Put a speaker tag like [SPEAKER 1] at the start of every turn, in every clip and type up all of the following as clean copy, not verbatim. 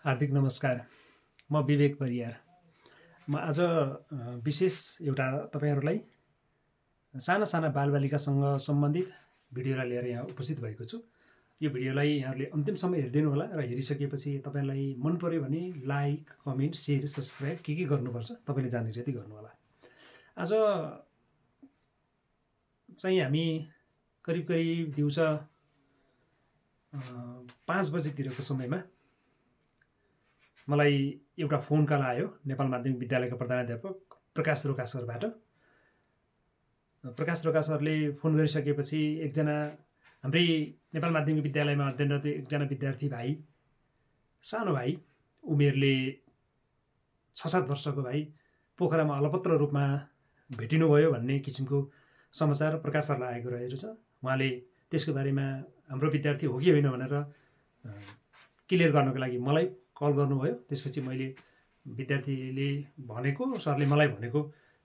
[SPEAKER 1] हार्दिक नमस्कार। म विवेक परियार। म आज विशेष एउटा तपाईहरुलाई साना साना बालबालिकासँग सम्बन्धित भिडियोलाई लिएर यहाँ उपस्थित भएको छु। यो भिडियोलाई यहाँहरूले अन्तिमसम्म हेरिदिनु होला र हेरिसकेपछि तपाईलाई मन पर्यो भने लाइक, कमेन्ट, शेयर, सब्स्क्राइब के गर्नुपर्छ तपाईले जाने जति गर्नु होला। आज चाहिँ हामी करिब दिउँसो 5 बजेतिरको समयमा मलाई एउटा फोन कल आयो नेपाल माध्यमिक विद्यालयका प्रधानाध्यापक प्रकाश रोकासरबाट। प्रकाश रोकासरले फोन गरिसकेपछि एकजना हाम्रै नेपाल माध्यमिक विद्यालयमा अध्ययनरत एकजना विद्यार्थी भाइ, सानो भाइ, उमेरले 6-7 वर्षको भाइ पोखरामा अलपत्र रूपमा भेटिनुभयो भन्ने किसिमको समाचार प्रकाश सरलाई आएको रहेछ। उहाँले त्यसको बारेमा हाम्रो विद्यार्थी हो कि होइन भनेर क्लियर गर्नको लागि मलाई कल गर्नुभयो। त्यसपछि मैले विद्यार्थीले भनेको, सरले मलाई भनेको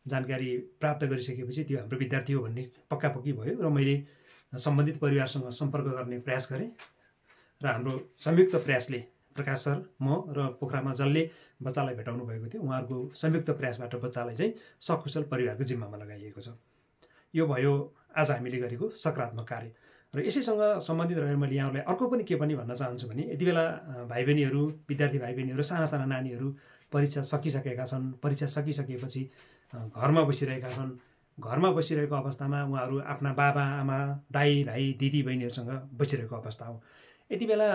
[SPEAKER 1] जानकारी प्राप्त गरिसकेपछि त्यो हाम्रो विद्यार्थी हो भन्ने पक्कापक्की भयो र मैले सम्बन्धित परिवारसँग सम्पर्क गर्ने प्रयास गरेँ र हाम्रो संयुक्त प्रयासले प्रकाश सर, म र पोखरामा जसले बच्चालाई भेटाउनु भएको थियो उहाँहरूको संयुक्त प्रयासबाट बच्चालाई चाहिँ सकुशल परिवारको जिम्मामा लगाइएको छ। यो भयो आज हामीले गरेको सकारात्मक कार्य। र यसैसँग सम्बन्धित रहेर मैले यहाँहरूलाई अर्को पनि के पनि भन्न चाहन्छु भने यति बेला भाइ बहिनीहरू, विद्यार्थी भाइ बहिनीहरू, साना साना नानीहरू परीक्षा सकिसकेका छन्। परीक्षा सकिसकेपछि घरमा बसिरहेका छन्। घरमा बसिरहेको अवस्थामा उहाँहरू आफ्ना बाबा आमा, दाइ भाइ, दिदी बहिनीहरूसँग बसिरहेको अवस्था हो। यति बेला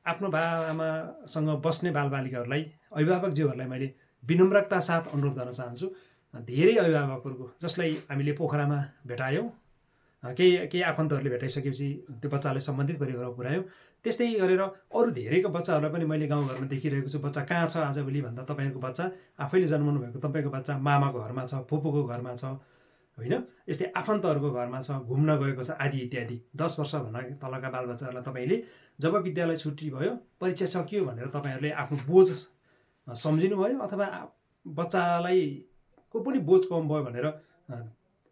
[SPEAKER 1] आफ्नो बाबा आमासँग बस्ने बालबालिकाहरूलाई, अभिभावकज्यूहरूलाई मैले विनम्रता साथ अनुरोध गर्न चाहन्छु। धेरै अभिभावकहरूको जसलाई हामीले पोखरामा भेटायौँ, केही आफन्तहरूले भेटाइसकेपछि त्यो बच्चालाई सम्बन्धित परिवारमा पुर्यायौँ। त्यस्तै गरेर अरू धेरैको बच्चाहरूलाई पनि मैले गाउँघरमा देखिरहेको छु। बच्चा कहाँ छ आजभोलि भन्दा तपाईँहरूको बच्चा आफैले जन्मनु भएको तपाईँको बच्चा मामाको घरमा छ, फुपूको घरमा छ, होइन, यस्तै आफन्तहरूको घरमा छ, घुम्न गएको छ, आदि इत्यादि। 10 वर्षभन्दा तलका बालबच्चाहरूलाई तपाईँले जब विद्यालय छुट्टी भयो, परीक्षा सकियो भनेर तपाईँहरूले आफ्नो बोझ सम्झिनु भयो अथवा बच्चालाई को पनि बोझ कम भयो भनेर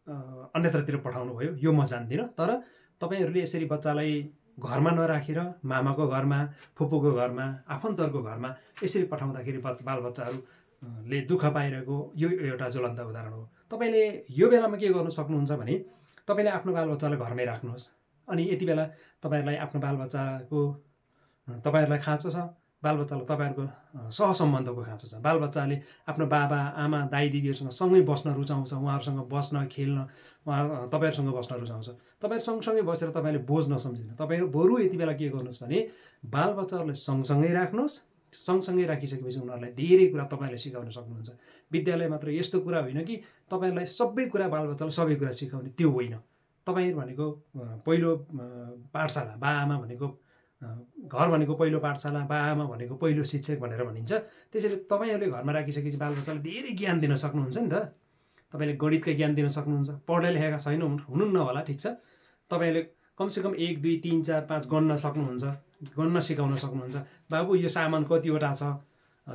[SPEAKER 1] अन्यत्रतिर पठाउनु भयो, यो म जान्दिनँ। तर तपाईँहरूले यसरी बच्चालाई घरमा नराखेर मामाको घरमा, फुपूको घरमा, आफन्तहरूको घरमा यसरी पठाउँदाखेरि बालबच्चाहरूले दुःख पाइरहेको यो एउटा ज्वलन्त उदाहरण हो। तपाईँले यो बेलामा के गर्नु सक्नुहुन्छ भने तपाईँले आफ्नो बालबच्चालाई घरमै राख्नुहोस्। अनि यति बेला तपाईँहरूलाई आफ्नो बालबच्चाको तपाईँहरूलाई खाँचो छ, बालबच्चालाई तपाईँहरूको सहसम्बन्धको खाँचो छ। बालबच्चाले आफ्नो बाबा आमा दाइ दिदीहरूसँग सँगै बस्न रुचाउँछ, उहाँहरूसँग बस्न खेल्न, तपाईँहरूसँग बस्न रुचाउँछ। तपाईँहरू सँगसँगै बसेर तपाईँले बोझ नसम्झिनु। तपाईँहरू बरु यति बेला के गर्नुहोस् भने बालबच्चाहरूलाई सँगसँगै राख्नुहोस्। सँगसँगै राखिसकेपछि उनीहरूलाई धेरै कुरा तपाईँले सिकाउन सक्नुहुन्छ। विद्यालय मात्र यस्तो कुरा होइन कि तपाईँहरूलाई सबै कुरा बालबच्चालाई सबै कुरा सिकाउने, त्यो होइन। तपाईँहरू भनेको पहिलो पाठशाला, बाआमा भनेको घर भनेको पहिलो पाठशाला, बाआमा भनेको पहिलो शिक्षक भनेर भनिन्छ। त्यसैले तपाईँहरूले घरमा राखिसकेपछि बालबच्चालाई धेरै ज्ञान दिन सक्नुहुन्छ नि त। तपाईँले गणितका ज्ञान दिन सक्नुहुन्छ। पढे लेखेका छैन हुनुहुन्न होला, ठिक छ। तपाईँले कमसेकम 1 2 3 4 5 गन्न सक्नुहुन्छ, गन्न सिकाउन सक्नुहुन्छ। बाबु यो सामान कतिवटा छ,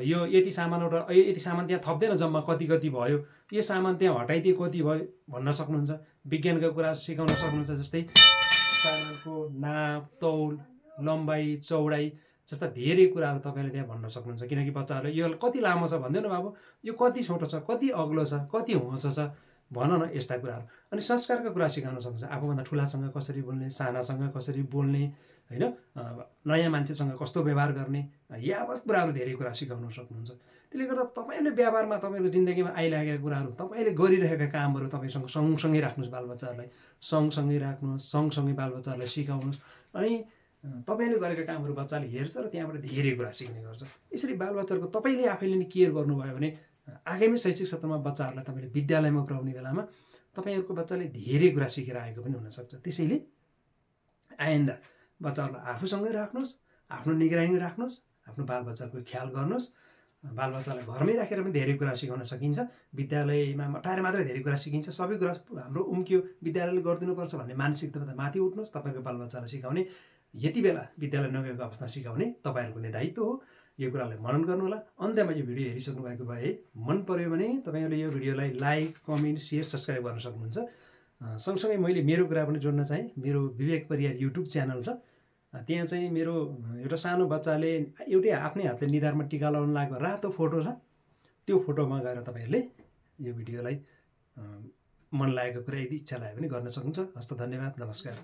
[SPEAKER 1] यो यति सामानवटा, यति सामान त्यहाँ थप्दैन, जम्मा कति भयो, यो सामान त्यहाँ हटाइदिए कति भयो भन्न सक्नुहुन्छ। विज्ञानका कुरा सिकाउन सक्नुहुन्छ, जस्तै सामानको नाप, तौल, लम्बाइ, चौडाइ जस्ता धेरै कुराहरू तपाईँले त्यहाँ भन्न सक्नुहुन्छ। किनकि बच्चाहरूले यो कति लामो छ भनिदेऊ न बाबु, यो कति छोटो छ, कति अग्लो छ, कति होचो छ, भन न, यस्ता कुराहरू। अनि संस्कारका कुरा सिकाउन सक्नुहुन्छ। आफूभन्दा ठुलासँग कसरी बोल्ने, सानासँग कसरी बोल्ने, होइन, नयाँ मान्छेसँग कस्तो व्यवहार गर्ने, यावत कुराहरू धेरै कुरा सिकाउन सक्नुहुन्छ। त्यसले गर्दा तपाईँले व्यवहारमा तपाईँको जिन्दगीमा आइलागेका कुराहरू, तपाईँले गरिरहेका कामहरू तपाईँसँग सँगसँगै राख्नुहोस्। बालबच्चाहरूलाई सँगसँगै राख्नुहोस्, सँगसँगै बालबच्चाहरूलाई सिकाउनुहोस्। अनि तपाईँले गरेका कामहरू बच्चाले हेर्छ र त्यहाँबाट धेरै कुरा सिक्ने गर्छ। यसरी बालबच्चाहरूको तपाईँले आफैले नै केयर गर्नुभयो भने आगामी शैक्षिक सत्रमा बच्चाहरूलाई तपाईँले विद्यालयमा पुर्याउने बेलामा तपाईँहरूको बच्चाले धेरै कुरा सिकेर आएको पनि हुनसक्छ। त्यसैले आइन्दा बच्चाहरूलाई आफूसँगै राख्नुहोस्, आफ्नो निगरानी राख्नुहोस्, आफ्नो बालबच्चाको ख्याल गर्नुहोस्। बालबच्चालाई घरमै राखेर पनि धेरै कुरा सिकाउन सकिन्छ। विद्यालयमा मटाएर मात्रै धेरै कुरा सिकिन्छ, सबै कुरा हाम्रो उम्क्यो विद्यालयले गरिदिनुपर्छ भन्ने मानसिकताबाट माथि उठ्नुहोस्। तपाईँको बालबच्चालाई सिकाउने, यति बेला विद्यालय नगएको अवस्थामा सिकाउने तपाईँहरूको नै दायित्व हो। यो कुरालाई मनन गर्नु होला। अन्त्यमा यो भिडियो हेरिसक्नु भएको भए मन पर्यो भने तपाईँहरूले यो भिडियोलाई लाइक, कमेन्ट, शेयर, सब्स्क्राइब गर्न सक्नुहुन्छ। सँगसँगै मैले मेरो कुरा पनि जोड्न चाहेँ। मेरो विवेक परियार युट्युब च्यानल छ, त्यहाँ चाहिँ मेरो एउटा सानो बच्चाले एउटै आफ्नै हातले निधारमा टिका लगाउन लागेको रातो फोटो छ। त्यो फोटोमा गएर तपाईँहरूले यो भिडियोलाई मन लागेको कुरा यदि इच्छा लाग्यो भने गर्न सक्नुहुन्छ। हस्त, धन्यवाद, नमस्कार।